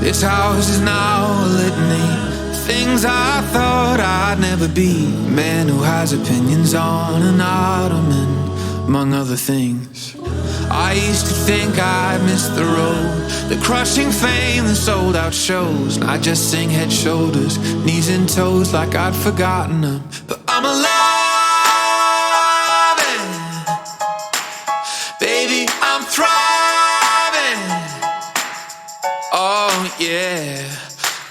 This house is now a litany, things I thought I'd never be. Man who has opinions on an ottoman, among other things. I used to think I'd missed the road, the crushing fame, the sold out shows. And I just sing head, shoulders, knees and toes like I'd forgotten them. But I'm alive, and baby, I'm thriving. Oh yeah,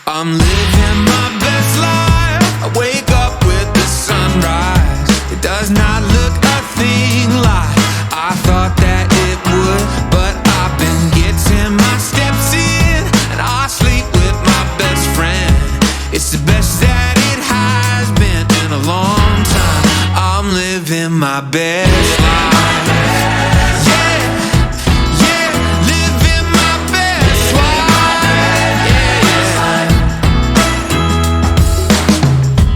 I'm living my best life. I wake up with the sunrise. It does not look a thing like I thought that it would, but I've been getting my steps in, and I sleep with my best friend. It's the best that it has been in a long time. I'm living my best life. Yeah, yeah, living my best life. Yeah.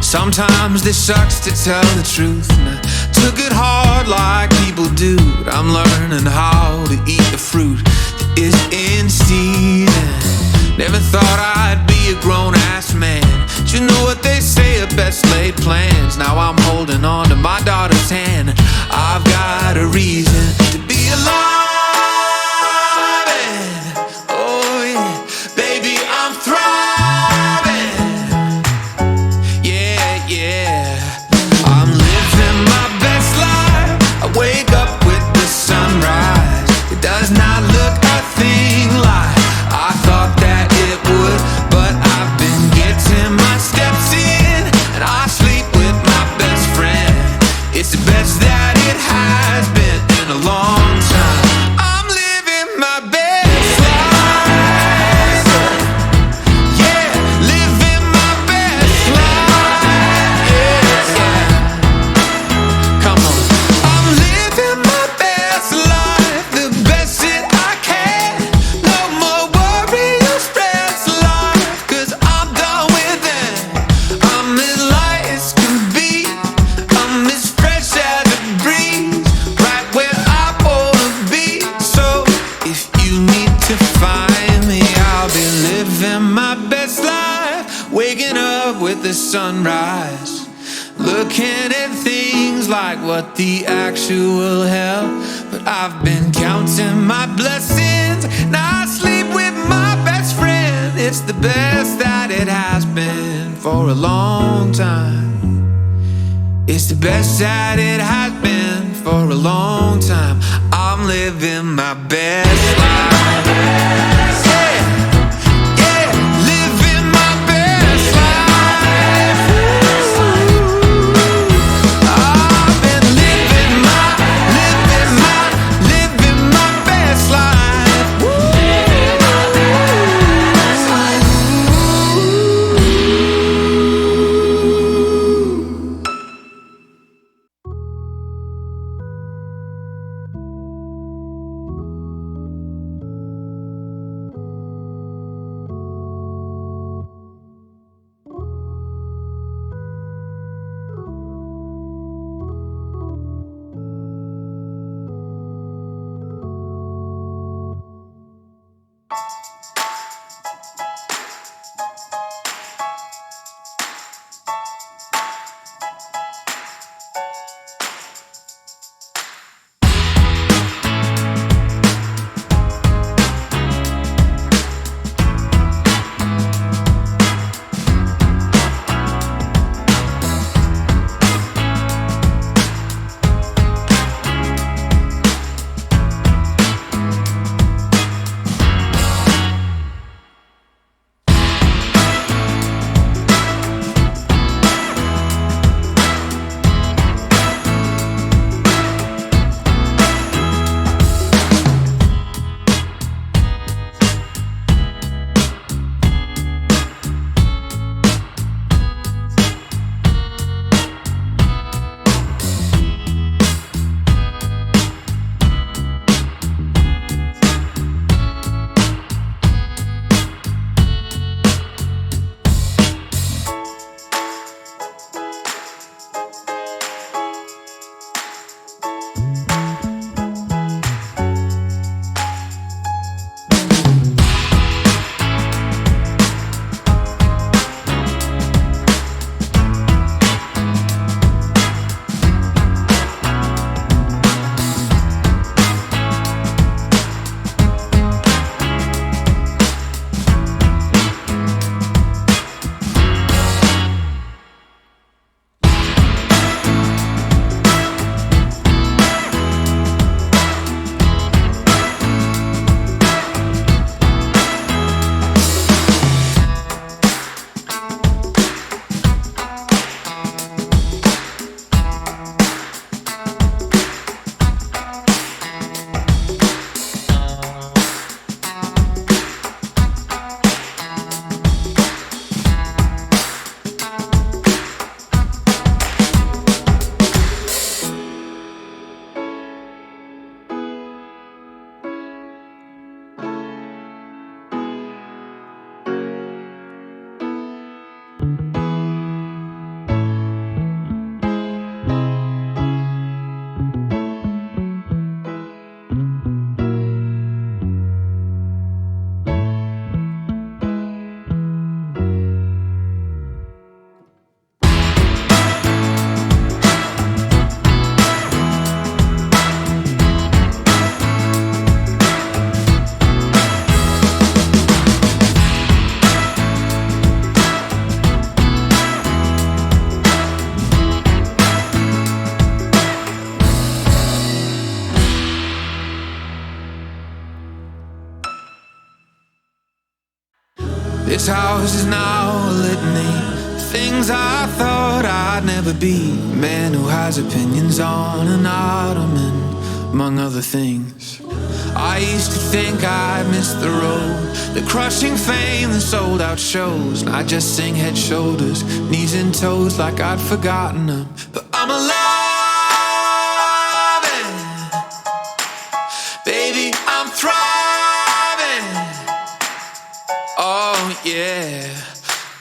Sometimes this sucks to tell the truth, and I took it hard like people do. But I'm learning how to eat the fruit that is in season. Never thought I'd be a grown-ass man. But you know what they say, a best laid plans. Now I'm holding on to my daughter's hand. I've got a reason to be alive, and oh yeah, baby, I'm thriving. Yeah, yeah, I'm living my best life. I wake up with the sunrise. It does not look a thing like I thought that it would, but I've been getting my steps in, and I sleep with my best friend. It's the best that it has been in a long time. I'm living my best life. Yeah, living my best life. Yeah. Come on. I'm living my best life, the best that I can. No more worry or stress life, 'cause I'm done with it. I'm as light as can be, I'm as fresh as a breeze, right where I wanna be. So if you need to find me, I'll be living my best life. Waking up with the sunrise, looking at things like what the actual hell. But I've been counting my blessings, now I sleep with my best friend. It's the best that it has been for a long time. It's the best that it has been for a long time. I'm living my best life. Yeah, yeah, living my best life. I've been living my best life. This house is now a litany, things I thought I'd never be. Man who has opinions on an ottoman, among other things. I used to think I missed the road, the crushing fame, the sold out shows. And I just sing head, shoulders, knees and toes like I'd forgotten them. But I'm alive, and baby, I'm thriving. Oh yeah,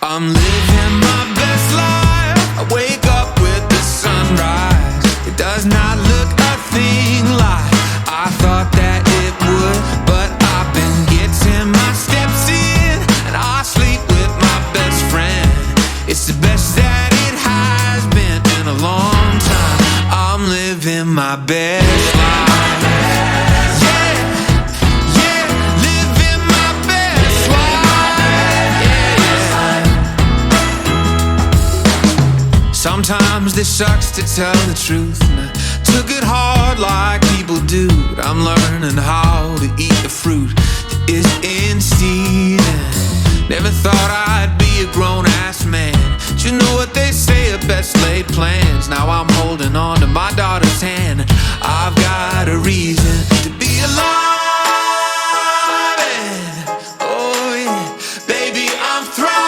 I'm living my best life. I wake up with the sunrise. It does not look a thing like I thought that it would, but I've been getting my steps in, and I sleep with my best friend. It's the best that it has been in a long time. I'm living my best life. Yeah, yeah, living my best life. Yeah. Sometimes this sucks to tell the truth, and I took it hard like people do, but I'm learning how to eat the fruit that is in season. Never thought I'd be a grown-ass man, but you know what they say, a best laid plans. Now I'm holding on to my daughter's hand. I've got a reason to be alive, and oh yeah, baby, I'm thriving.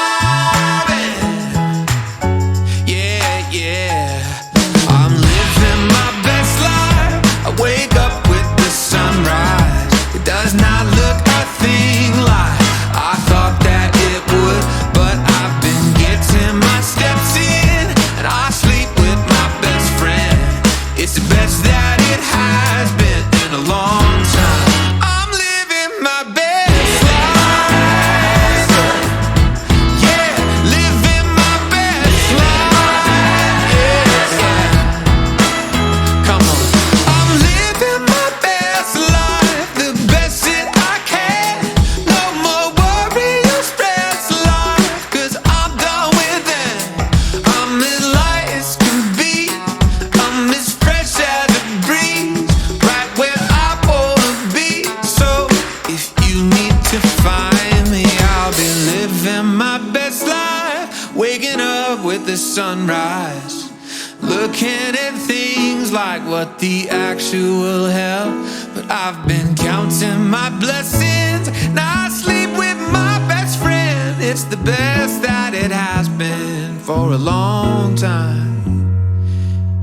Yeah, yeah, I'm living my best life. I wake up with the sunrise. It does not look a thing like I thought that it would, but I've been getting my steps in, and I sleep with my best friend. It's the best that it has been in a long time. I'm living my best life. Yeah, living my best life. Yeah. Come on. I'm living my best life, the best that I can. No more worry or stress life, 'cause I'm done with it. I'm as light as can be, I'm as fresh as a breeze, right where I wanna be. So if you need to find me, I'll be living my best life. Waking up with the sunrise, looking at things like what the actual hell. But I've been counting my blessings, now I sleep with my best friend. It's the best that it has been for a long time.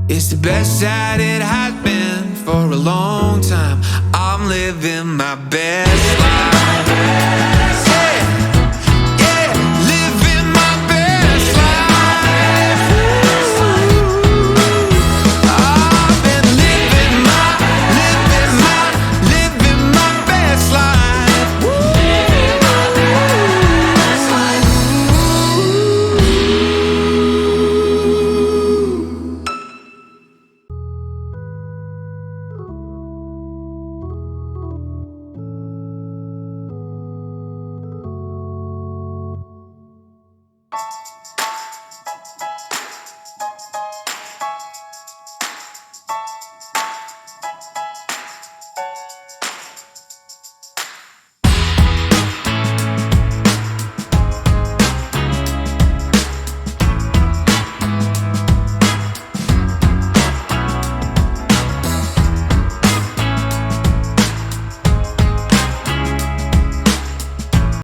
It's the best that it has been for a long time. I'm living my best life.